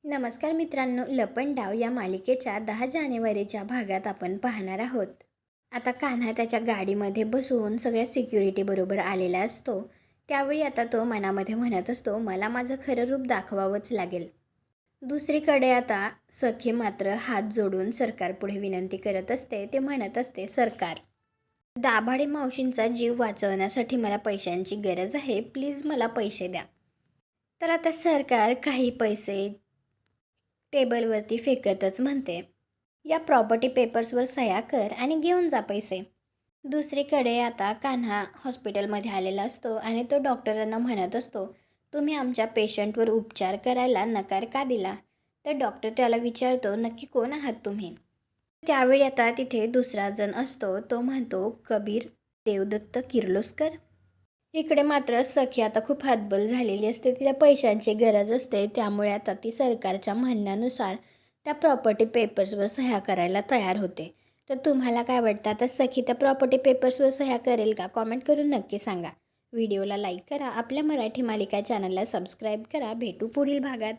नमस्कार मित्रांनो, लपंडाव या मालिकेच्या 10 जानेवारीच्या भागात आपण पाहणार आहोत. आता कान्हा त्याच्या गाडीमध्ये बसून सगळ्या सिक्युरिटीबरोबर आलेला असतो. त्यावेळी आता तो मनामध्ये म्हणत असतो, मला माझं खरं रूप दाखवावंच लागेल. दुसरीकडे आता सखी मात्र हात जोडून सरकारपुढे विनंती करत असते. ते म्हणत असते, सरकार, दाभाडे मावशींचा जीव वाचवण्यासाठी मला पैशांची गरज आहे. प्लीज मला पैसे द्या. तर आता सरकार काही पैसे टेबलवरती फेकतच म्हणते, या प्रॉपर्टी पेपर्सवर सह्या कर आणि घेऊन जा पैसे. दुसरीकडे आता कान्हा हॉस्पिटलमध्ये आलेला असतो आणि तो डॉक्टरांना म्हणत असतो, तुम्ही आमच्या पेशंटवर उपचार करायला नकार का दिला? तर डॉक्टर त्याला विचारतो, नक्की कोण आहात तुम्ही? त्यावेळी आता तिथे दुसरा जण असतो. तो म्हणतो, कबीर देवदत्त किर्लोस्कर. इकडे मात्र सखी आता खूप हतबल झालेली असते. तिला पैशांची गरज असते. त्यामुळे आता ती सरकारच्या म्हणण्यानुसार त्या प्रॉपर्टी पेपर्सवर सह्या करायला तयार होते. तर तुम्हाला काय वाटतं, आता सखी त्या प्रॉपर्टी पेपर्सवर सह्या करेल का? कॉमेंट करून नक्की सांगा. व्हिडिओला लाईक करा. आपल्या मराठी मालिका चॅनलला सबस्क्राईब करा. भेटू पुढील भागात.